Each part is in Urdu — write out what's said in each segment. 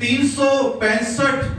365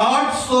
800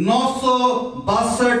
962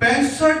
65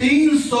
300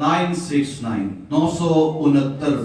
969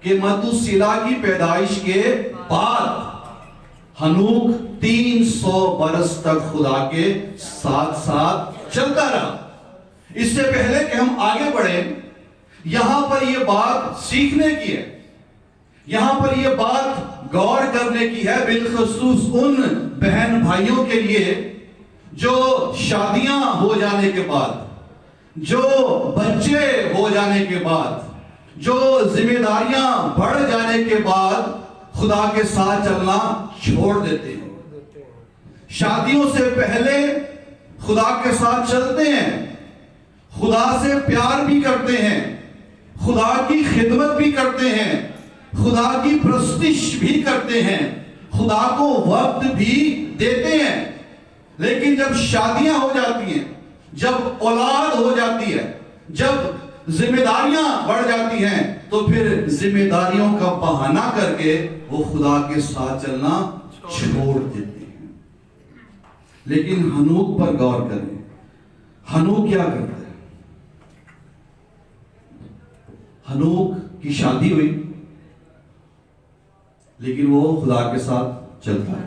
کہ متوسیلہ کی پیدائش کے بعد ہنوک 300 برس تک خدا کے ساتھ ساتھ چلتا رہا۔ اس سے پہلے کہ ہم آگے بڑھیں، یہاں پر یہ بات سیکھنے کی ہے، یہاں پر یہ بات غور کرنے کی ہے، بالخصوص ان بہن بھائیوں کے لیے جو شادیاں ہو جانے کے بعد، جو بچے ہو جانے کے بعد، جو ذمہ داریاں بڑھ جانے کے بعد خدا کے ساتھ چلنا چھوڑ دیتے ہیں۔ شادیوں سے پہلے خدا کے ساتھ چلتے ہیں، خدا سے پیار بھی کرتے ہیں، خدا کی خدمت بھی کرتے ہیں، خدا کی پرستش بھی کرتے ہیں، خدا کو وقت بھی دیتے ہیں۔ لیکن جب شادیاں ہو جاتی ہیں، جب اولاد ہو جاتی ہے، جب ذمہ داریاں بڑھ جاتی ہیں، تو پھر ذمہ داریوں کا بہانہ کر کے وہ خدا کے ساتھ چلنا چھوڑ دیتے ہیں۔ لیکن ہنوک پر غور کریں، ہنوک کیا کرتا ہے؟ ہنوک کی شادی ہوئی، لیکن وہ خدا کے ساتھ چلتا ہے۔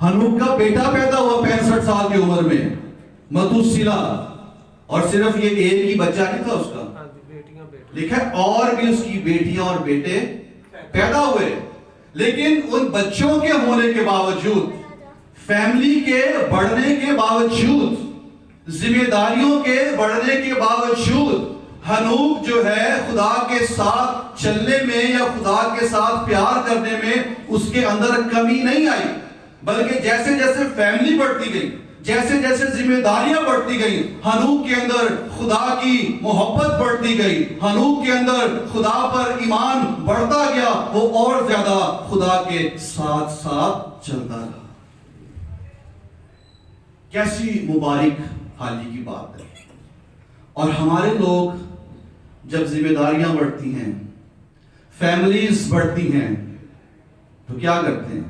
ہنوک کا بیٹا پیدا ہوا 65 سال کی عمر میں، متوسیلہ، اور صرف یہ ایک ہی بچہ نہیں تھا اس کا، لکھا ہے اور بھی اس کی بیٹیاں اور بیٹے پیدا ہوئے۔ لیکن ان بچوں کے ہونے کے باوجود، فیملی کے بڑھنے کے باوجود، ذمہ داریوں کے بڑھنے کے باوجود، ہنوک جو ہے خدا کے ساتھ چلنے میں یا خدا کے ساتھ پیار کرنے میں اس کے اندر کمی نہیں آئی، بلکہ جیسے جیسے فیملی بڑھتی گئی، جیسے جیسے ذمہ داریاں بڑھتی گئی، ہنوک کے اندر خدا کی محبت بڑھتی گئی، ہنوک کے اندر خدا پر ایمان بڑھتا گیا، وہ اور زیادہ خدا کے ساتھ ساتھ چلتا رہا۔ کیسی مبارک حالی کی بات ہے۔ اور ہمارے لوگ جب ذمہ داریاں بڑھتی ہیں، فیملیز بڑھتی ہیں، تو کیا کرتے ہیں؟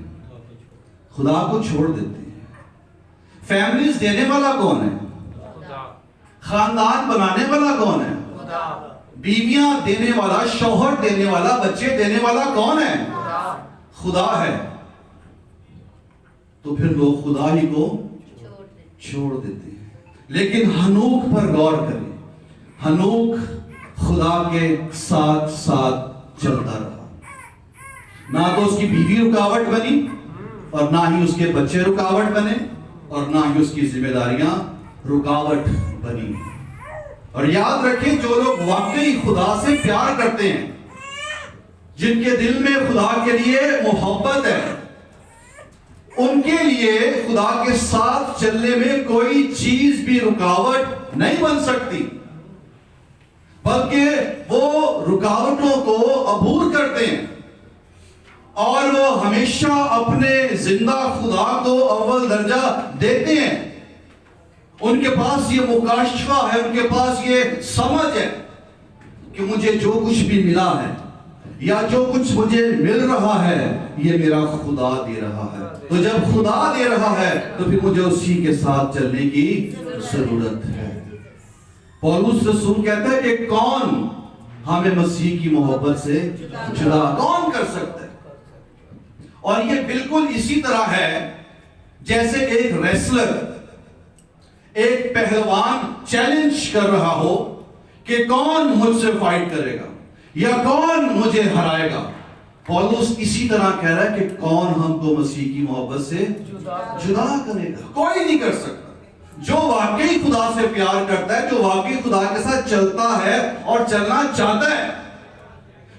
خدا کو چھوڑ دیتے ہیں۔ فیملیز دینے والا کون ہے؟ خاندان بنانے والا کون ہے؟ بیویاں دینے والا، شوہر دینے والا، بچے دینے والا کون ہے؟ خدا ہے۔ تو پھر لوگ خدا ہی کو چھوڑ دیتے ہیں۔ لیکن ہنوک پر غور کریں، ہنوک خدا کے ساتھ ساتھ چلتا رہا۔ نہ تو اس کی بیوی رکاوٹ بنی، اور نہ ہی اس کے بچے رکاوٹ بنے، اور نہ ہی اس کی ذمہ داریاں رکاوٹ بنی۔ اور یاد رکھیں، جو لوگ واقعی خدا سے پیار کرتے ہیں، جن کے دل میں خدا کے لیے محبت ہے، ان کے لیے خدا کے ساتھ چلنے میں کوئی چیز بھی رکاوٹ نہیں بن سکتی، بلکہ وہ رکاوٹوں کو عبور کرتے ہیں، اور وہ ہمیشہ اپنے زندہ خدا کو اول درجہ دیتے ہیں۔ ان کے پاس یہ مکاشفہ ہے، ان کے پاس یہ سمجھ ہے کہ مجھے جو کچھ بھی ملا ہے یا جو کچھ مجھے مل رہا ہے، یہ میرا خدا دے رہا ہے۔ تو جب خدا دے رہا ہے تو پھر مجھے اسی کے ساتھ چلنے کی ضرورت ہے۔ پولس رسول کہتا ہے کہ کون ہمیں مسیح کی محبت سے جدا کون کر سکتا ہے؟ اور یہ بالکل اسی طرح ہے جیسے ایک ریسلر، ایک پہلوان چیلنج کر رہا ہو کہ کون مجھ سے فائٹ کرے گا یا کون مجھے ہرائے گا۔ پولس اسی طرح کہہ رہا ہے کہ کون ہم کو مسیح کی محبت سے جدا کرے گا؟ کوئی نہیں کر سکتا۔ جو واقعی خدا سے پیار کرتا ہے، جو واقعی خدا کے ساتھ چلتا ہے اور چلنا چاہتا ہے،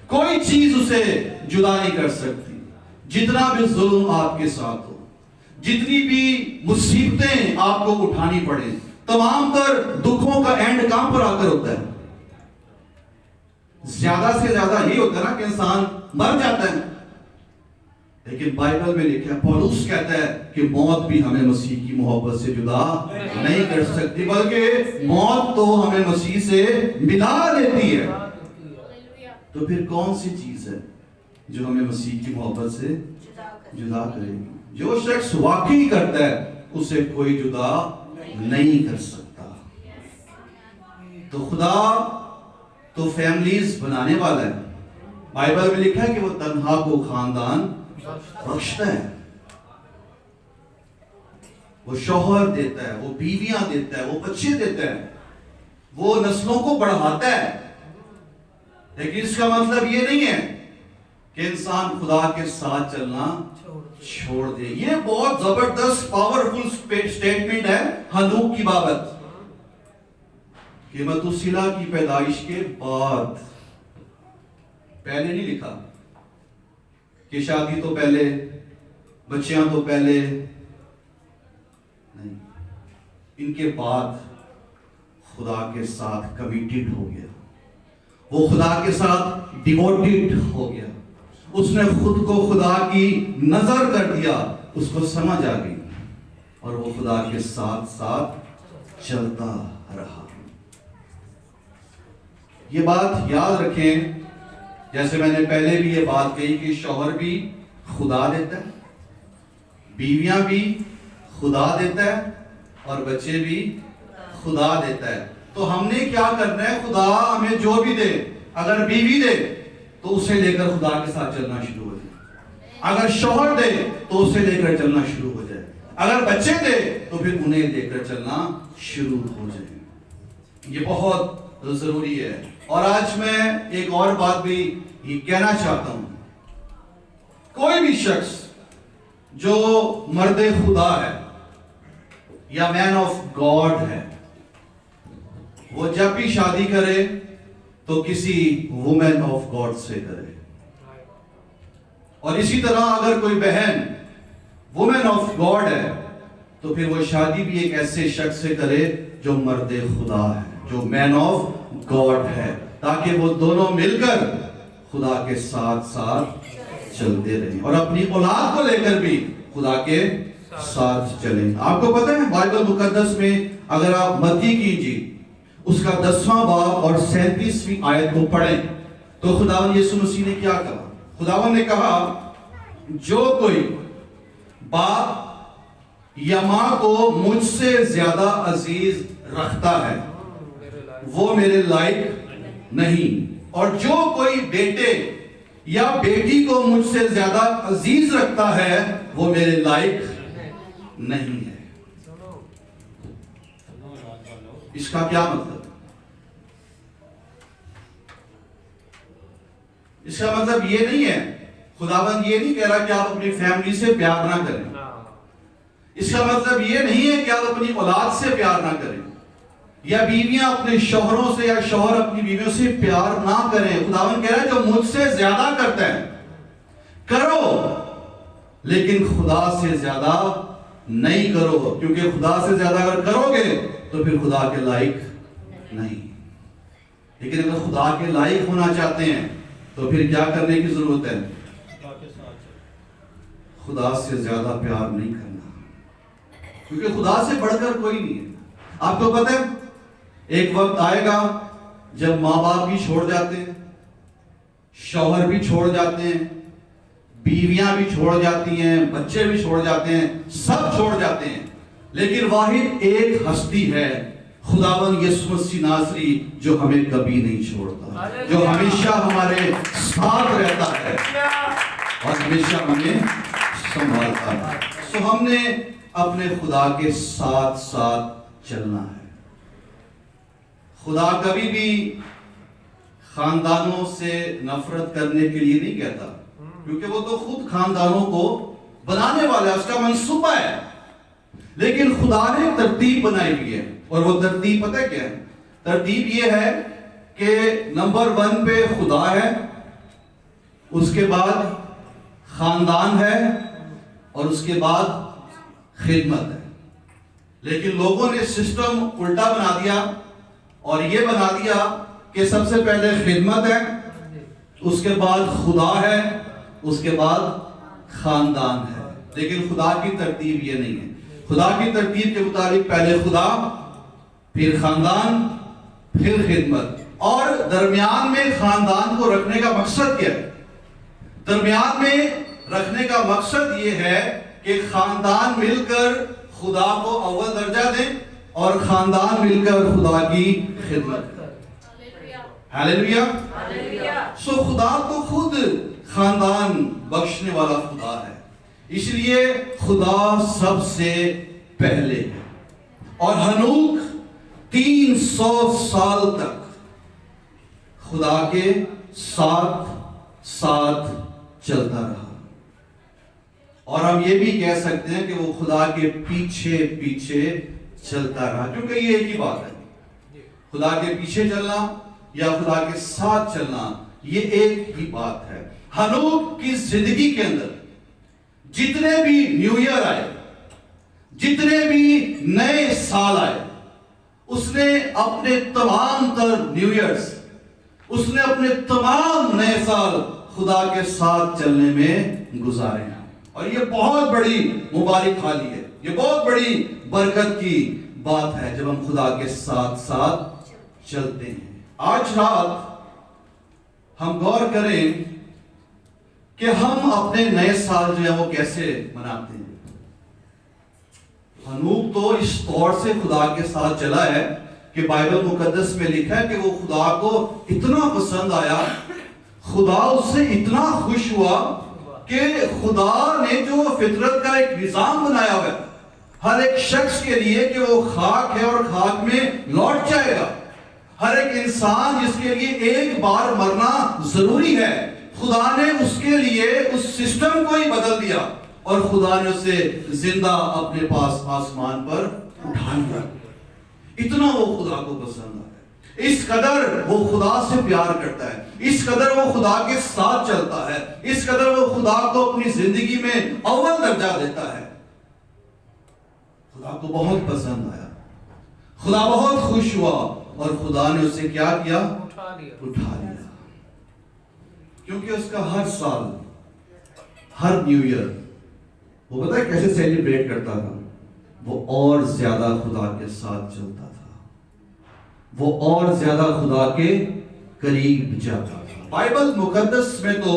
کوئی چیز اسے جدا نہیں کر سکتی۔ جتنا بھی ظلم آپ کے ساتھ ہو، جتنی بھی مصیبتیں آپ کو اٹھانی پڑے، تمام تر دکھوں کا اینڈ کہاں پر آ کر ہوتا ہے؟ زیادہ سے زیادہ یہ ہوتا ہے نا کہ انسان مر جاتا ہے، لیکن بائبل میں لکھا ہے، پولس کہتا ہے کہ موت بھی ہمیں مسیح کی محبت سے جدا نہیں کر سکتی، بلکہ موت تو ہمیں مسیح سے ملا دیتی ہے۔ تو پھر کون سی چیز ہے جو ہمیں مسیح کی محبت سے جدا کرے گی؟ جو شخص واقعی کرتا ہے اسے کوئی جدا نہیں کر سکتا۔ تو خدا تو فیملیز بنانے والا ہے، بائبل میں لکھا ہے کہ وہ تنہا کو خاندان بخشتا ہے، وہ شوہر دیتا ہے، وہ بیویاں دیتا ہے، وہ بچے دیتا ہے، وہ نسلوں کو بڑھاتا ہے۔ لیکن اس کا مطلب یہ نہیں ہے کہ انسان خدا کے ساتھ چلنا چھوڑ دے۔ یہ بہت زبردست پاورفل سٹیٹمنٹ ہے ہنوک کی بابت، کہ متوسیلہ کی پیدائش کے بعد، پہلے نہیں لکھا کہ شادی تو پہلے، بچیاں تو پہلے نہیں، ان کے بعد خدا کے ساتھ کمیٹڈ ہو گیا، وہ خدا کے ساتھ ڈیووٹڈ ہو گیا، اس نے خود کو خدا کی نظر کر دیا، اس کو سمجھ آ گئی، اور وہ خدا کے ساتھ ساتھ چلتا رہا۔ یہ بات یاد رکھیں، جیسے میں نے پہلے بھی یہ بات کہی کہ شوہر بھی خدا دیتا ہے، بیویاں بھی خدا دیتا ہے، اور بچے بھی خدا دیتا ہے۔ تو ہم نے کیا کرنا ہے؟ خدا ہمیں جو بھی دے، اگر بیوی دے تو اسے لے کر خدا کے ساتھ چلنا شروع ہو جائے، اگر شوہر دے تو اسے لے کر چلنا شروع ہو جائے، اگر بچے دے تو پھر انہیں لے کر چلنا شروع ہو جائے۔ یہ بہت ضروری ہے۔ اور آج میں ایک اور بات بھی یہ کہنا چاہتا ہوں، کوئی بھی شخص جو مرد خدا ہے یا مین آف گاڈ ہے، وہ جب بھی شادی کرے تو کسی وومن آف گاڈ سے کرے، اور اسی طرح اگر کوئی بہن وومن آف گاڈ ہے تو پھر وہ شادی بھی ایک ایسے شخص سے کرے جو مرد خدا ہے، جو مین آف گاڈ ہے، تاکہ وہ دونوں مل کر خدا کے ساتھ ساتھ چلتے رہیں اور اپنی اولاد کو لے کر بھی خدا کے ساتھ چلیں۔ آپ کو پتہ ہے بائبل مقدس میں اگر آپ متی کی انجیل اس کا 10واں باب اور 37ویں آیت کو پڑھیں تو خداوند یسوع مسیح نے کیا کہا؟ خداوند نے کہا، جو کوئی باپ یا ماں کو مجھ سے زیادہ عزیز رکھتا ہے وہ میرے لائق نہیں، اور جو کوئی بیٹے یا بیٹی کو مجھ سے زیادہ عزیز رکھتا ہے وہ میرے لائق نہیں ہے۔ اس کا کیا مطلب؟ اس کا مطلب یہ نہیں ہے، خداوند یہ نہیں کہہ رہا کہ آپ اپنی فیملی سے پیار نہ کریں، اس کا مطلب یہ نہیں ہے کہ آپ اپنی اولاد سے پیار نہ کریں، یا بیویاں اپنے شوہروں سے یا شوہر اپنی بیویوں سے پیار نہ کریں۔ خداوند کہہ رہا ہے جو مجھ سے زیادہ کرتا ہے کرو، لیکن خدا سے زیادہ نہیں کرو، کیونکہ خدا سے زیادہ اگر کرو گے تو پھر خدا کے لائق نہیں۔ لیکن اگر خدا کے لائق ہونا چاہتے ہیں تو پھر کیا کرنے کی ضرورت ہے؟ خدا سے زیادہ پیار نہیں کرنا، کیونکہ خدا سے بڑھ کر کوئی نہیں ہے۔ آپ کو پتہ ہے ایک وقت آئے گا جب ماں باپ بھی چھوڑ جاتے ہیں، شوہر بھی چھوڑ جاتے ہیں، بیویاں بھی چھوڑ جاتی ہیں، بچے بھی چھوڑ جاتے ہیں، سب چھوڑ جاتے ہیں، لیکن واحد ایک ہستی ہے، خداوند یسوع مسیح ناصری، جو ہمیں کبھی نہیں چھوڑتا، جو ہمیشہ ہمارے ساتھ رہتا ہے اور ہمیشہ ہمیں سنبھالتا ہے۔ سو ہم نے اپنے خدا کے ساتھ ساتھ چلنا ہے۔ خدا کبھی بھی خاندانوں سے نفرت کرنے کے لیے نہیں کہتا، کیونکہ وہ تو خود خاندانوں کو بنانے والا ہے، اس کا منصوبہ ہے، لیکن خدا نے ترتیب بنائی ہوئی ہے، اور وہ ترتیب پتہ کیا ہے؟ ترتیب یہ ہے کہ نمبر 1 پہ خدا ہے، اس کے بعد خاندان ہے، اور اس کے بعد خدمت ہے۔ لیکن لوگوں نے سسٹم الٹا بنا دیا اور یہ بنا دیا کہ سب سے پہلے خدمت ہے، اس کے بعد خدا ہے، اس کے بعد خاندان ہے۔ لیکن خدا کی ترتیب یہ نہیں ہے۔ خدا کی ترتیب کے مطابق پہلے خدا، پھر خاندان، پھر خدمت، اور درمیان میں خاندان کو رکھنے کا مقصد کیا ہے؟ درمیان میں رکھنے کا مقصد یہ ہے کہ خاندان مل کر خدا کو اول درجہ دیں اور خاندان مل کر خدا کی خدمت کریں۔ ہاللیلویہ. سو خدا تو خود خاندان بخشنے والا خدا ہے، اس لیے خدا سب سے پہلے ہے. اور ہنوک 300 سال تک خدا کے ساتھ ساتھ چلتا رہا. اور ہم یہ بھی کہہ سکتے ہیں کہ وہ خدا کے پیچھے پیچھے چلتا رہا، کیونکہ یہ ایک ہی بات ہے. خدا کے پیچھے چلنا یا خدا کے ساتھ چلنا یہ ایک ہی بات ہے. ہنوک کی زندگی کے اندر جتنے بھی نیو ایئر آئے، جتنے بھی نئے سال آئے، اس نے اپنے تمام تر نیو ایئرز، اس نے اپنے تمام نئے سال خدا کے ساتھ چلنے میں گزارے ہیں. اور یہ بہت بڑی مبارک حالی ہے، یہ بہت بڑی برکت کی بات ہے جب ہم خدا کے ساتھ ساتھ چلتے ہیں. آج رات ہم غور کریں کہ ہم اپنے نئے سال جو ہے وہ کیسے مناتے ہیں. ہنوک تو اس طور سے خدا کے ساتھ چلا ہے کہ بائبل مقدس میں لکھا ہے کہ وہ خدا کو اتنا پسند آیا، خدا اس سے اتنا خوش ہوا کہ خدا نے جو فطرت کا ایک نظام بنایا ہوا ہے ہر ایک شخص کے لیے کہ وہ خاک ہے اور خاک میں لوٹ جائے گا. ہر ایک انسان جس کے لیے ایک بار مرنا ضروری ہے، خدا نے اس کے لیے اس سسٹم کو ہی بدل دیا اور خدا نے اسے زندہ اپنے پاس آسمان پر اٹھا لیا. اتنا وہ خدا کو پسند آیا، اس قدر وہ خدا سے پیار کرتا ہے، اس قدر وہ خدا کے ساتھ چلتا ہے، اس قدر وہ خدا کو اپنی زندگی میں اول درجہ دیتا ہے. خدا کو بہت پسند آیا، خدا بہت خوش ہوا اور خدا نے اسے کیا کیا؟ اٹھا لیا. کیونکہ اس کا ہر سال، ہر نیو ایئر وہ پتہ ہے کیسے سیلیبریٹ کرتا تھا؟ وہ اور زیادہ خدا کے ساتھ چلتا تھا، وہ اور زیادہ خدا کے قریب جاتا تھا. بائبل مقدس میں تو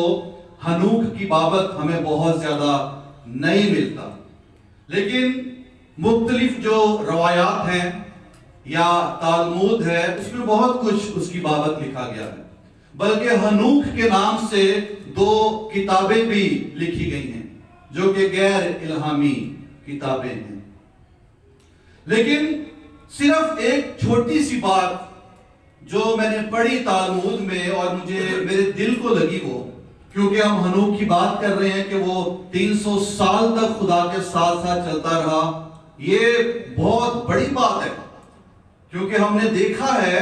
ہنوک کی بابت ہمیں بہت زیادہ نہیں ملتا، لیکن مختلف جو روایات ہیں یا تالمود ہے اس میں بہت کچھ اس کی بابت لکھا گیا ہے. بلکہ ہنوک کے نام سے 2 کتابیں بھی لکھی گئی ہیں جو کہ غیر الہامی کتابیں ہیں. لیکن صرف ایک چھوٹی سی بات جو میں نے پڑھی تالمود میں اور مجھے میرے دل کو لگی، وہ کیونکہ ہم ہنوک کی بات کر رہے ہیں کہ وہ 300 سال تک خدا کے ساتھ ساتھ چلتا رہا. یہ بہت بڑی بات ہے کیونکہ ہم نے دیکھا ہے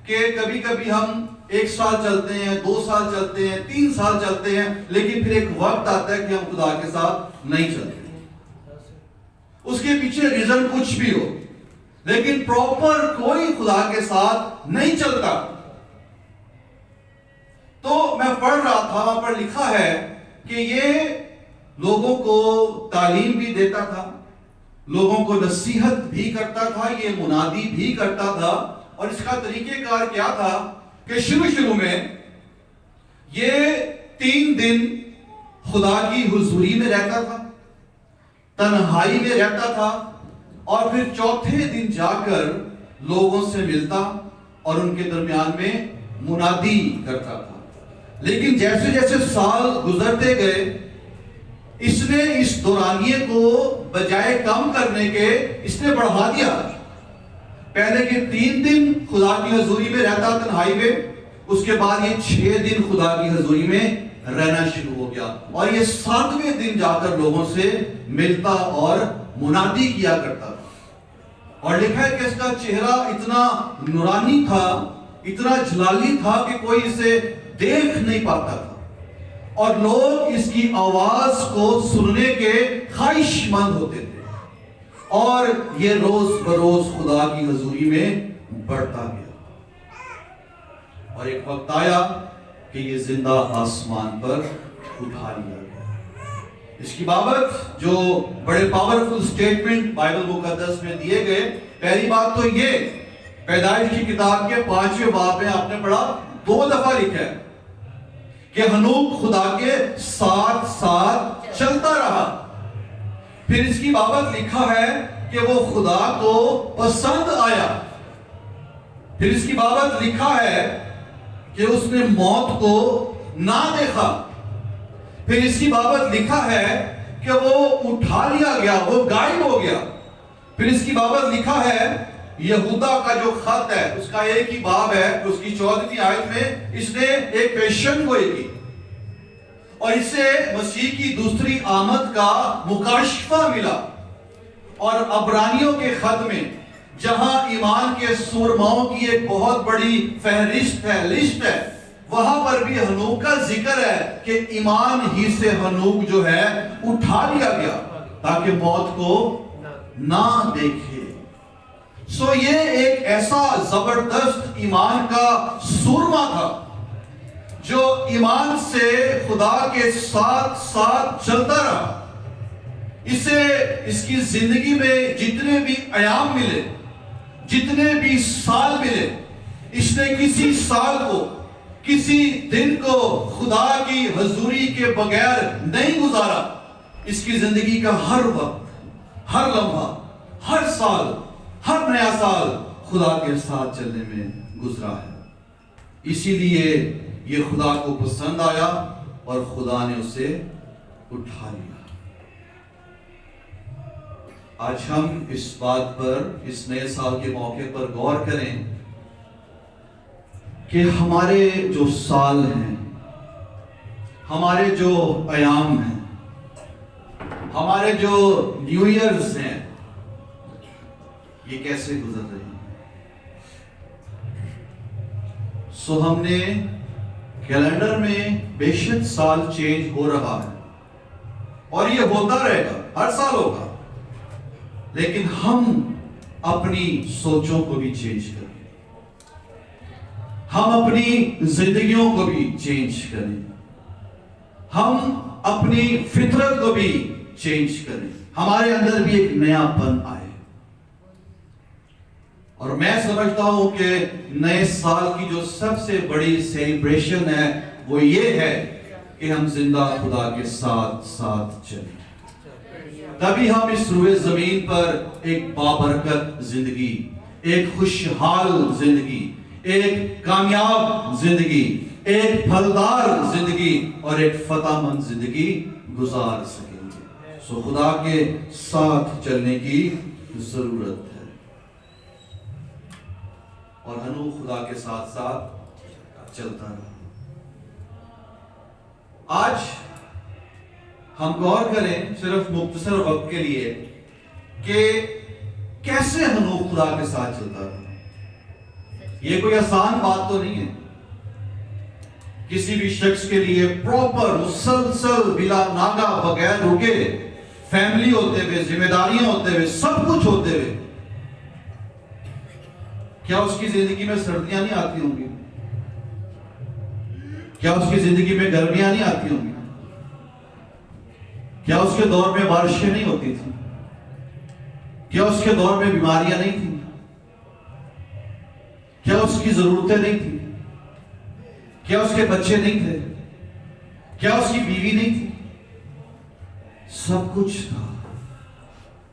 کہ کبھی کبھی ہم 1 سال چلتے ہیں، 2 سال چلتے ہیں، 3 سال چلتے ہیں، لیکن پھر ایک وقت آتا ہے کہ ہم خدا کے ساتھ نہیں چلتے. اس کے پیچھے ریزن کچھ بھی ہو، لیکن پراپر کوئی خدا کے ساتھ نہیں چلتا. تو میں پڑھ رہا تھا، وہاں پر لکھا ہے کہ یہ لوگوں کو تعلیم بھی دیتا تھا، لوگوں کو نصیحت بھی کرتا تھا، یہ منادی بھی کرتا تھا. اور اس کا طریقہ کار کیا تھا کہ شروع میں یہ 3 دن خدا کی حضوری میں رہتا تھا، تنہائی میں رہتا تھا، اور پھر چوتھے دن جا کر لوگوں سے ملتا اور ان کے درمیان میں منادی کرتا تھا. لیکن جیسے جیسے سال گزرتے گئے اس نے اس دورانیے کو بجائے کم کرنے کے اس نے بڑھا دیا. پہلے کے 3 دن خدا کی حضوری میں رہتا تنہائی میں، اس کے بعد یہ 6 دن خدا کی حضوری میں رہنا شروع ہو گیا، اور یہ 7ویں دن جا کر لوگوں سے ملتا اور منادی کیا کرتا تھا. اور لکھا ہے کہ اس کا چہرہ اتنا نورانی تھا، اتنا جلالی تھا کہ کوئی اسے دیکھ نہیں پاتا تھا، اور لوگ اس کی آواز کو سننے کے خواہش مند ہوتے تھے. اور یہ روز بروز خدا کی حضوری میں بڑھتا گیا، اور ایک وقت آیا کہ یہ زندہ آسمان پر اٹھا لیا گیا. اس کی بابت جو بڑے پاورفل سٹیٹمنٹ بائبل مقدس میں دیے گئے، پہلی بات تو یہ پیدائش کی کتاب کے 5ویں باب میں آپ نے پڑھا 2 دفعہ لکھا ہے کہ ہنوک خدا کے ساتھ ساتھ چلتا رہا. پھر اس کی بابت لکھا ہے کہ وہ خدا کو پسند آیا. پھر اس کی بابت لکھا ہے کہ اس نے موت کو نہ دیکھا. پھر اس کی بابت لکھا ہے کہ وہ اٹھا لیا گیا, وہ غائب ہو گیا. پھر اس کی بابت لکھا ہے یہودا کا جو خط ہے اس کا ایک ہی باب ہے, اس کی 14ویں آیت میں اس نے ایک پیشن گوئی کی اور اسے مسیح کی دوسری آمد کا مکاشفہ ملا. اور عبرانیوں کے خط میں جہاں ایمان کے سورماؤں کی ایک بہت بڑی فہرست ہے, لسٹ ہے, وہاں پر بھی ہنوک کا ذکر ہے کہ ایمان ہی سے ہنوک جو ہے اٹھا لیا گیا تاکہ موت کو نہ دیکھے. سو یہ ایک ایسا زبردست ایمان کا سورما تھا جو ایمان سے خدا کے ساتھ ساتھ چلتا رہا. اسے اس کی زندگی میں جتنے بھی ایام ملے, جتنے بھی سال ملے, اس نے کسی سال کو, کسی دن کو خدا کی حضوری کے بغیر نہیں گزارا. اس کی زندگی کا ہر وقت, ہر لمحہ, ہر سال, ہر نیا سال خدا کے ساتھ چلنے میں گزرا ہے. اسی لیے یہ خدا کو پسند آیا اور خدا نے اسے اٹھا لیا. آج ہم اس بات پر, اس نئے سال کے موقع پر غور کریں کہ ہمارے جو سال ہیں, ہمارے جو ایام ہیں, ہمارے جو نیو ایئرز ہیں, یہ کیسے گزر رہے ہیں. سو ہم نے کیلنڈر میں بے شک سال چینج ہو رہا ہے اور یہ ہوتا رہے گا, ہر سال ہوگا, لیکن ہم اپنی سوچوں کو بھی چینج کریں, ہم اپنی زندگیوں کو بھی چینج کریں, ہم اپنی فطرت کو بھی چینج کریں, ہمارے اندر بھی ایک نیا پن آئے. اور میں سمجھتا ہوں کہ نئے سال کی جو سب سے بڑی سیلیبریشن ہے وہ یہ ہے کہ ہم زندہ خدا کے ساتھ ساتھ چلیں. تبھی ہم اس روئے زمین پر ایک بابرکت زندگی, ایک خوشحال زندگی, ایک کامیاب زندگی, ایک پھلدار زندگی اور ایک فتح مند زندگی گزار سکیں گے. سو خدا کے ساتھ چلنے کی ضرورت ہے. اور ہنو خدا کے ساتھ ساتھ چلتا رہا. آج ہم غور کریں صرف مختصر وقت کے لیے کہ کیسے ہنو خدا کے ساتھ چلتا رہا. یہ کوئی آسان بات تو نہیں ہے. کسی بھی شخص کے لیے پراپر مسلسل بلا ناغہ بغیر رکے فیملی ہوتے ہوئے, ذمہ داریاں ہوتے ہوئے, سب کچھ ہوتے ہوئے, کیا اس کی زندگی میں سردیاں نہیں آتی ہوں گی؟ کیا اس کی زندگی میں گرمیاں نہیں آتی ہوں گی؟ کیا اس کے دور میں بارشیں نہیں ہوتی تھیں؟ کیا اس کے دور میں بیماریاں نہیں تھیں؟ کیا اس کی ضرورتیں نہیں تھیں؟ کیا اس کے بچے نہیں تھے؟ کیا اس کی بیوی نہیں تھی؟ سب کچھ تھا.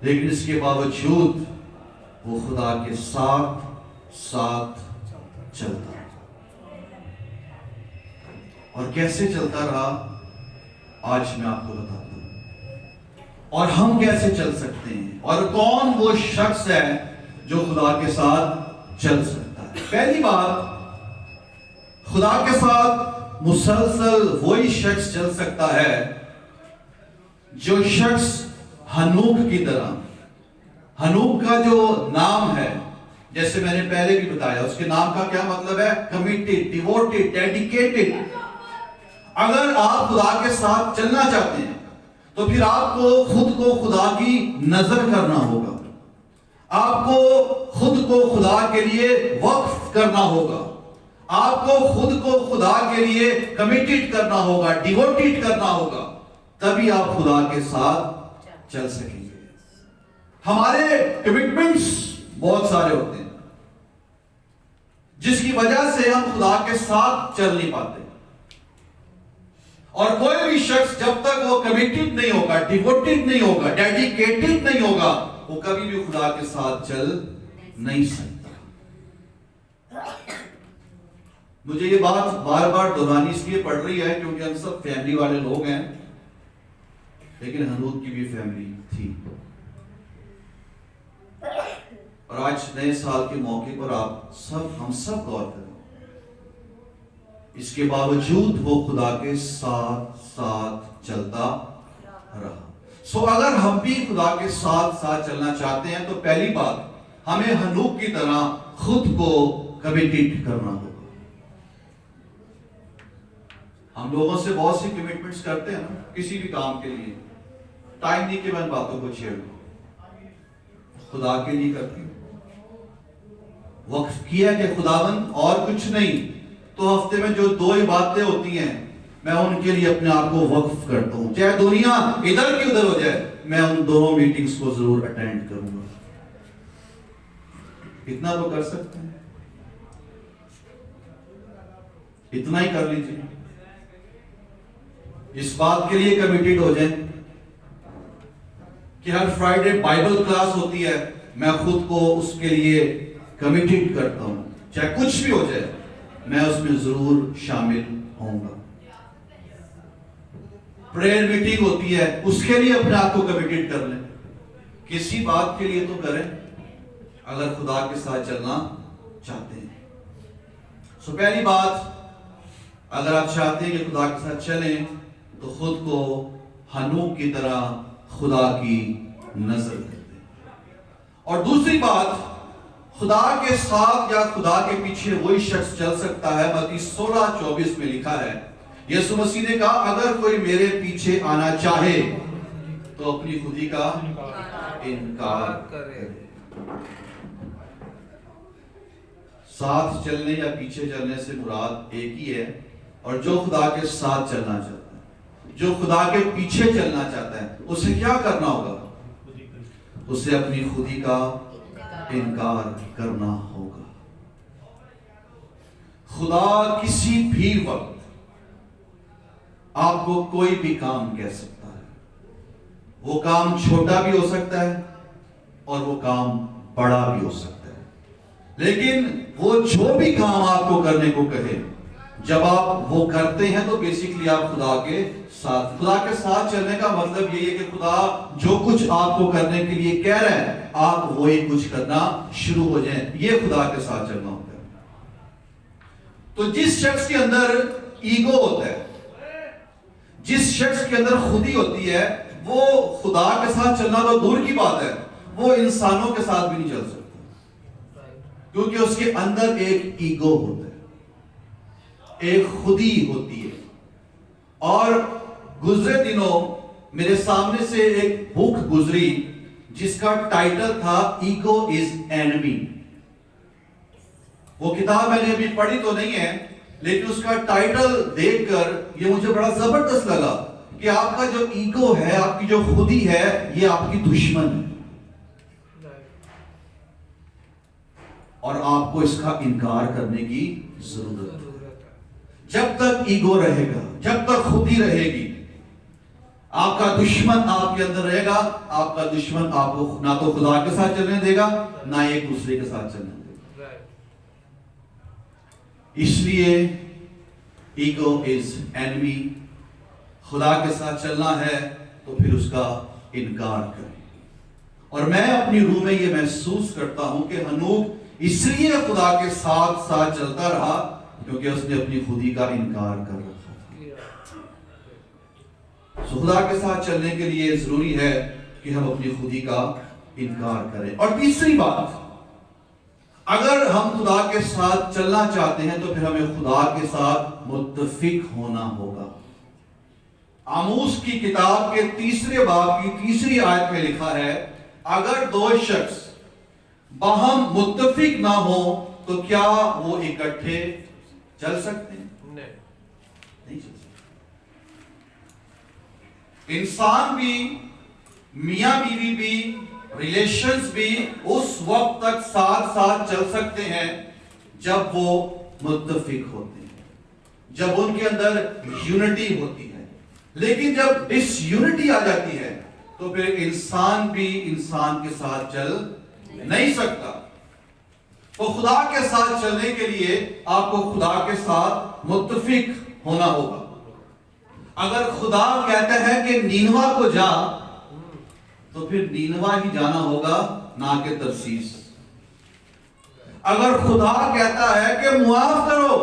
لیکن اس کے باوجود وہ خدا کے ساتھ ساتھ چلتا رہا. اور کیسے چلتا رہا آج میں آپ کو بتاتا ہوں. اور ہم کیسے چل سکتے ہیں, اور کون وہ شخص ہے جو خدا کے ساتھ چل سکتا ہے. پہلی بات, خدا کے ساتھ مسلسل وہی شخص چل سکتا ہے جو شخص ہنوک کی طرح, ہنوک کا جو نام ہے, جیسے میں نے پہلے بھی بتایا, اس کے نام کا کیا مطلب ہے؟ Committed, devoted, dedicated. اگر آپ خدا کے ساتھ چلنا چاہتے ہیں تو پھر آپ کو خود کو خدا کی نظر کرنا ہوگا, آپ کو خود کو خدا کے لیے وقف کرنا ہوگا, آپ کو خود کو خدا کے لیے کمیٹڈ کرنا ہوگا, ڈیووٹڈ کرنا ہوگا, تبھی آپ خدا کے ساتھ چل سکیں گے. ہمارے کمٹمنٹس بہت سارے ہوتے ہیں جس کی وجہ سے ہم خدا کے ساتھ چل نہیں پاتے. اور کوئی بھی شخص جب تک وہ کمیٹڈ نہیں ہوگا, ڈیووٹڈ نہیں ہوگا, ڈیڈیکیٹڈ نہیں ہوگا, وہ کبھی بھی خدا کے ساتھ چل نہیں سکتا. مجھے یہ بات بار بار دہرانی اس لیے پڑ رہی ہے کیونکہ ہم سب فیملی والے لوگ ہیں، لیکن ہنوک کی بھی فیملی تھی. اور آج نئے سال کے موقع پر ہم سب غور کریں، اس کے باوجود وہ خدا کے ساتھ ساتھ چلتا رہا. سو اگر ہم بھی خدا کے ساتھ ساتھ چلنا چاہتے ہیں تو پہلی بات ہمیں ہنوک کی طرح خود کو کمیٹڈ کرنا ہوگا. ہم لوگوں سے بہت سی کمٹمنٹس کرتے ہیں نا کسی بھی کام کے لیے، ٹائم نہیں کہ میں ان باتوں کو چھیڑ دوں، خدا کے لیے کرتی ہوں. وقف کیا کہ خداوند اور کچھ نہیں تو ہفتے میں جو 2 عبادتیں ہوتی ہیں میں ان کے لیے اپنے آپ کو وقف کرتا ہوں، چاہے دنیا ادھر کی ادھر ہو جائے میں ان دونوں میٹنگز کو ضرور اٹینڈ کروں گا. اتنا تو کر سکتے ہیں، اتنا ہی کر لیجیے. اس بات کے لیے کمیٹڈ ہو جائیں کہ ہر فرائیڈے بائبل کلاس ہوتی ہے، میں خود کو اس کے لیے کمیٹڈ کرتا ہوں، چاہے کچھ بھی ہو جائے میں اس میں ضرور شامل ہوں گا. پریئر میٹنگ ہوتی ہے، اس کے لیے اپنے آپ کو کمیٹڈ کر لیں. کسی بات کے لیے تو کریں اگر خدا کے ساتھ چلنا چاہتے ہیں. سو پہلی بات، اگر آپ چاہتے ہیں کہ خدا کے ساتھ چلیں تو خود کو ہنوک کی طرح خدا کی نظر کر دیں. اور دوسری بات، خدا کے ساتھ یا خدا کے پیچھے وہی شخص چل سکتا ہے. متی 16:24 میں لکھا ہے، یسوع مسیح نے کہا اگر کوئی میرے پیچھے آنا چاہے تو اپنی خودی کا انکار کرے. ساتھ چلنے یا پیچھے چلنے سے مراد ایک ہی ہے. اور جو خدا کے ساتھ چلنا چاہتا ہے، جو خدا کے پیچھے چلنا چاہتا ہے، اسے کیا کرنا ہوگا؟ اسے اپنی خودی کا انکار کرنا ہوگا. خدا کسی بھی وقت آپ کو کوئی بھی کام کہہ سکتا ہے. وہ کام چھوٹا بھی ہو سکتا ہے اور وہ کام بڑا بھی ہو سکتا ہے، لیکن وہ جو بھی کام آپ کو کرنے کو کہے، جب آپ وہ کرتے ہیں تو بیسیکلی آپ خدا کے ساتھ چلنے کا مطلب یہی ہے کہ خدا جو کچھ آپ کو کرنے کے لیے کہہ رہا ہے آپ وہی کچھ کرنا شروع ہو جائیں. یہ خدا کے ساتھ چلنا ہوتا ہے. تو جس شخص کے اندر ایگو ہوتا ہے، جس شخص کے اندر خودی ہوتی ہے، وہ خدا کے ساتھ چلنا تو دور کی بات ہے، وہ انسانوں کے ساتھ بھی نہیں چل سکتا، کیونکہ اس کے اندر ایک ایگو ہوتا ہے، ایک خودی ہوتی ہے. اور گزرے دنوں میرے سامنے سے ایک بک گزری جس کا ٹائٹل تھا ایگو از اینمی. وہ کتاب میں نے ابھی پڑھی تو نہیں ہے، لیکن اس کا ٹائٹل دیکھ کر یہ مجھے بڑا زبردست لگا کہ آپ کا جو ایگو ہے، آپ کی جو خودی ہے، یہ آپ کی دشمن ہے اور آپ کو اس کا انکار کرنے کی ضرورت ہے. جب تک ایگو رہے گا، جب تک خودی رہے گی، آپ کا دشمن آپ کے اندر رہے گا. آپ کا دشمن آپ کو نہ تو خدا کے ساتھ چلنے دے گا نہ ایک دوسرے کے ساتھ چلنے دے گا. اس لیے ایگو از اینمی. خدا کے ساتھ چلنا ہے تو پھر اس کا انکار کریں. اور میں اپنی روح میں یہ محسوس کرتا ہوں کہ ہنوک اس لیے خدا کے ساتھ ساتھ چلتا رہا کیونکہ اس نے اپنی خودی کا انکار کر رکھا تھا. سو خدا کے ساتھ چلنے کے لیے ضروری ہے کہ ہم اپنی خودی کا انکار کریں. اور تیسری بات، اگر ہم خدا کے ساتھ چلنا چاہتے ہیں تو پھر ہمیں خدا کے ساتھ متفق ہونا ہوگا. آموس کی کتاب کے 3 باب کی 3 آیت میں لکھا ہے، اگر 2 شخص باہم متفق نہ ہو تو کیا وہ اکٹھے چل سکتے ہیں؟ نہیں چل سکتے. انسان بھی، میاں بیوی بھی، ریلیشنز بھی اس وقت تک ساتھ ساتھ چل سکتے ہیں جب وہ متفق ہوتے ہیں، جب ان کے اندر یونٹی ہوتی ہے. لیکن جب ڈس یونٹی آ جاتی ہے تو پھر انسان بھی انسان کے ساتھ چل نہیں سکتا. تو خدا کے ساتھ چلنے کے لیے آپ کو خدا کے ساتھ متفق ہونا ہوگا۔ اگر خدا کہتا ہے کہ نینوا کو جا تو پھر نینوا ہی جانا ہوگا، نہ کہ ترسیس۔ اگر خدا کہتا ہے کہ معاف کرو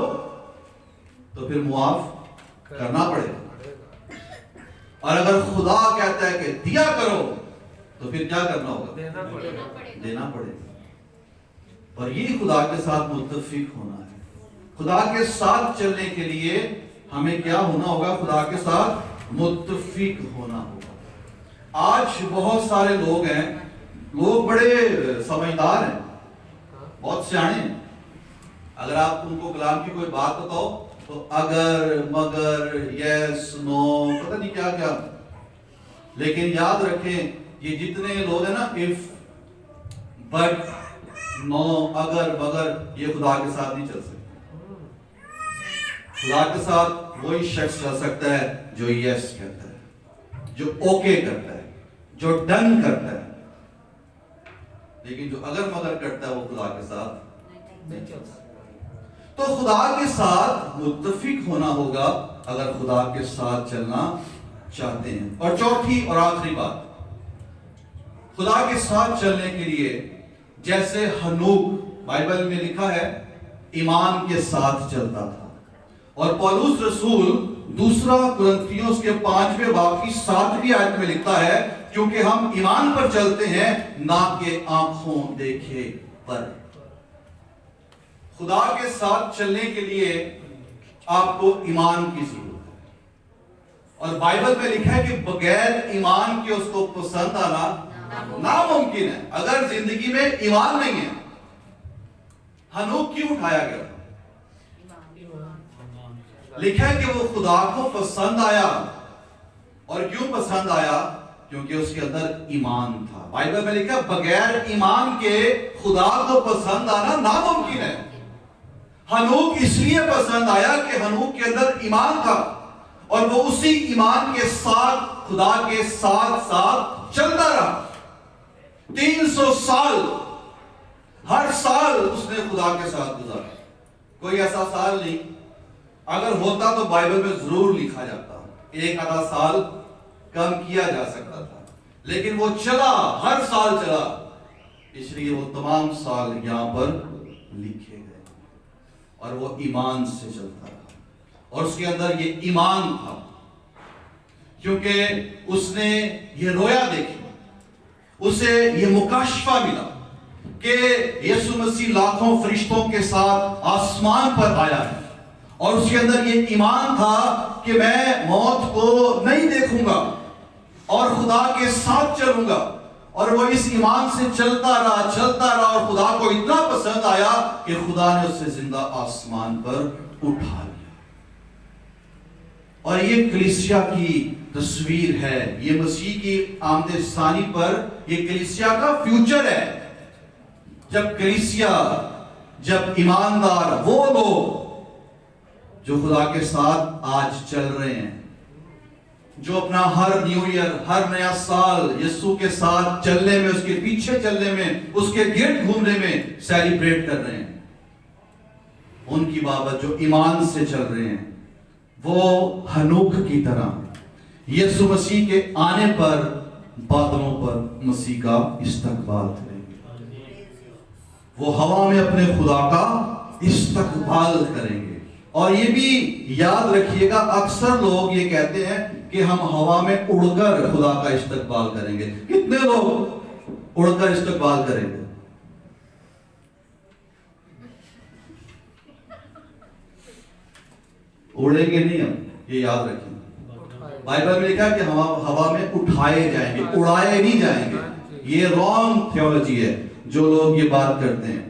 تو پھر معاف کرنا پڑے گا، اور اگر خدا کہتا ہے کہ دیا کرو تو پھر کیا کرنا ہوگا؟ دینا پڑے گا۔ اور یہ خدا کے ساتھ متفق ہونا ہے۔ خدا کے ساتھ چلنے کے لیے ہمیں کیا ہونا ہوگا؟ خدا کے ساتھ متفق ہونا ہوگا۔ آج بہت سارے لوگ ہیں، لوگ بڑے سمجھدار ہیں، بہت سیانے ہیں، اگر آپ ان کو کلام کی کوئی بات بتاؤ تو اگر، مگر، یس، نو، پتہ نہیں کیا کیا۔ لیکن یاد رکھیں یہ جتنے لوگ ہیں نا، if، but، نو، اگر، مگر، یہ خدا کے ساتھ نہیں چل سکتے۔ خدا کے ساتھ وہی شخص چل سکتا ہے جو یس کہتا ہے، جو اوکے کرتا ہے، جو ڈن کرتا ہے۔ لیکن جو اگر مگر کرتا ہے وہ خدا کے ساتھ نہیں چل سکتا۔ تو خدا کے ساتھ متفق ہونا ہوگا اگر خدا کے ساتھ چلنا چاہتے ہیں۔ اور چوتھی اور آخری بات، خدا کے ساتھ چلنے کے لیے جیسے ہنوک بائبل میں لکھا ہے ایمان کے ساتھ چلتا تھا، اور پولس رسول دوسرا کرنتھیوں کے 5ویں باب کی 7ویں آیت میں لکھتا ہے کیونکہ ہم ایمان پر چلتے ہیں نہ کہ آنکھوں دیکھے پر۔ خدا کے ساتھ چلنے کے لیے آپ کو ایمان کی ضرورت ہے، اور بائبل میں لکھا ہے کہ بغیر ایمان کے اس کو پسند آنا ناممکن ہے۔ اگر زندگی میں ایمان نہیں ہے، ہنوک کیوں اٹھایا گیا؟ لکھا ہے کہ وہ خدا کو پسند آیا، اور کیوں پسند آیا؟ کیونکہ اس کے اندر ایمان تھا۔ بائبل میں لکھا ہے بغیر ایمان کے خدا کو پسند آنا ناممکن ہے۔ ہنوک اس لیے پسند آیا کہ ہنوک کے اندر ایمان تھا، اور وہ اسی ایمان کے ساتھ خدا کے ساتھ ساتھ چلتا رہا۔ 300 سال، ہر سال اس نے خدا کے ساتھ گزارا۔ کوئی ایسا سال نہیں، اگر ہوتا تو بائبل میں ضرور لکھا جاتا، ایک آدھا سال کم کیا جا سکتا تھا، لیکن وہ چلا، ہر سال چلا، اس لیے وہ تمام سال یہاں پر لکھے گئے، اور وہ ایمان سے چلتا رہا، اور اس کے اندر یہ ایمان تھا کیونکہ اس نے یہ رویا دیکھی، اسے یہ مکاشفہ ملا کہ یسوع مسیح لاکھوں فرشتوں کے ساتھ آسمان پر آیا ہے، اور اس کے اندر یہ ایمان تھا کہ میں موت کو نہیں دیکھوں گا اور خدا کے ساتھ چلوں گا، اور وہ اس ایمان سے چلتا رہا، اور خدا کو اتنا پسند آیا کہ خدا نے اسے زندہ آسمان پر اٹھا لیا۔ اور یہ کلیسیا کی تصویر ہے، یہ مسیح کی آمد ثانی پر یہ کلیسیا کا فیوچر ہے۔ جب کلیسیا، جب ایماندار، وہ لوگ جو خدا کے ساتھ آج چل رہے ہیں، جو اپنا ہر نیو ایئر، ہر نیا سال یسوع کے ساتھ چلنے میں، اس کے پیچھے چلنے میں، اس کے گرد گھومنے میں سیلیبریٹ کر رہے ہیں، ان کی بابت جو ایمان سے چل رہے ہیں، وہ ہنوک کی طرح یسوع مسیح کے آنے پر بادلوں پر مسیح کا استقبال کریں گے، وہ ہوا میں اپنے خدا کا استقبال کریں گے۔ اور یہ بھی یاد رکھیے گا، اکثر لوگ یہ کہتے ہیں کہ ہم ہوا میں اڑ کر خدا کا استقبال کریں گے۔ کتنے لوگ اڑ کر استقبال کریں گے؟ اڑیں گے نہیں، ہم یہ یاد رکھیں۔ بائبل میں لکھا ہے کہ ہم ہوا میں اٹھائے جائیں گے، اڑائے نہیں جائیں گے۔ یہ رانگ تھیولوجی ہے جو لوگ یہ بات کرتے ہیں،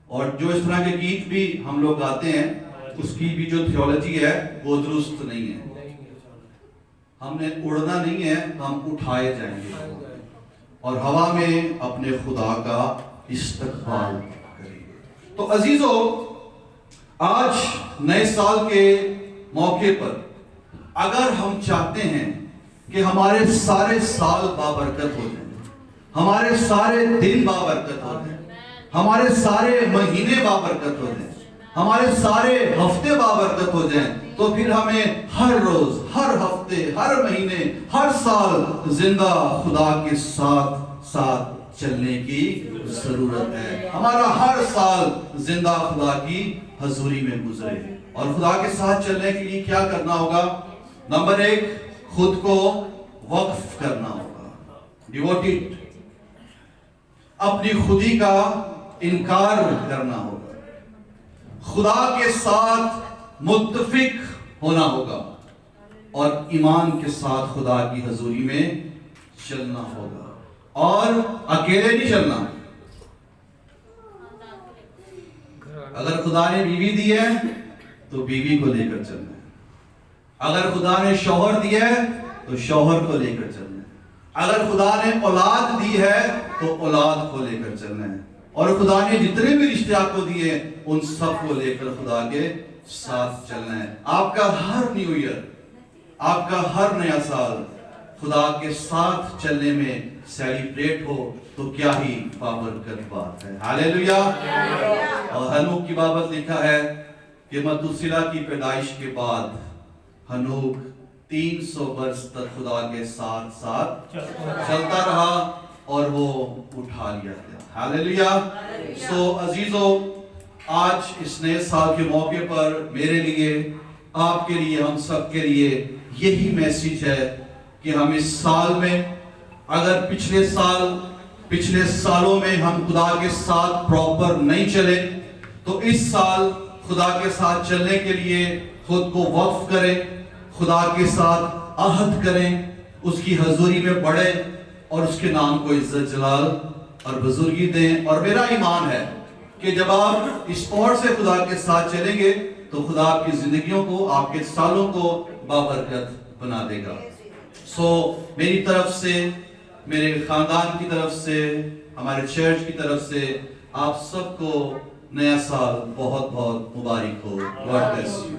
اور جو اس طرح کے گیت بھی ہم لوگ گاتے ہیں، اس کی بھی جو تھیولوجی ہے وہ درست نہیں ہے۔ ہم نے اڑنا نہیں ہے، ہم اٹھائے جائیں گے اور ہوا میں اپنے خدا کا استقبال کریں گے۔ تو عزیزو، آج نئے سال کے موقع پر اگر ہم چاہتے ہیں کہ ہمارے سارے سال بابرکت ہو جائیں، ہمارے سارے دن بابرکت ہو جائیں، ہمارے سارے مہینے بابرکت ہو جائیں، ہمارے سارے ہفتے بابرکت ہو جائیں، تو پھر ہمیں ہر روز، ہر ہفتے، ہر مہینے، ہر سال زندہ خدا کے ساتھ ساتھ چلنے کی ضرورت ہے۔ ہمارا ہر سال زندہ خدا کی حضوری میں گزرے۔ اور خدا کے ساتھ چلنے کے لیے کیا کرنا ہوگا؟ نمبر 1، خود کو وقف کرنا ہوگا، ڈیوٹیڈ، اپنی خودی کا انکار کرنا ہوگا، خدا کے ساتھ متفق ہونا ہوگا، اور ایمان کے ساتھ خدا کی حضوری میں چلنا ہوگا، اور اکیلے نہیں چلنا۔ اگر خدا نے بیوی دی ہے تو بیوی کو لے کر چلنا ہے، اگر خدا نے شوہر دیا ہے تو شوہر کو لے کر چلنا ہے، اگر خدا نے اولاد دی ہے تو اولاد کو لے کر چلنا ہے، اور خدا نے جتنے بھی رشتے آپ کو دیے ان سب کو لے کر خدا کے ساتھ چلنا ہے۔ آپ کا ہر نیو ایئر، آپ کا ہر نیا سال خدا کے ساتھ چلنے میں سیلیبریٹ ہو تو کیا ہی بابرکت بات ہے۔ ہاللیلویا۔ اور ہنوک کی بابت لکھا ہے کہ متوسیلہ کی پیدائش کے بعد ہنوک 300 برس تک خدا کے ساتھ ساتھ چلتا رہا اور وہ اٹھا لیا گیا۔ ہاللیلویا۔ سو عزیزو، آج اس نئے سال کے موقع پر میرے لیے، آپ کے لیے، ہم سب کے لیے یہی میسیج ہے کہ ہم اس سال میں، اگر پچھلے سالوں میں ہم خدا کے ساتھ پراپر نہیں چلے، تو اس سال خدا کے ساتھ چلنے کے لیے خود کو وقف کریں، خدا کے ساتھ عہد کریں، اس کی حضوری میں بڑھیں اور اس کے نام کو عزت جلال اور بزرگی دیں۔ اور میرا ایمان ہے کہ جب آپ اس طور سے خدا کے ساتھ چلیں گے تو خدا آپ کی زندگیوں کو، آپ کے سالوں کو بابرکت بنا دے گا۔ سو میری طرف سے، میرے خاندان کی طرف سے، ہمارے چرچ کی طرف سے آپ سب کو نیا سال بہت بہت مبارک ہو۔ God bless you.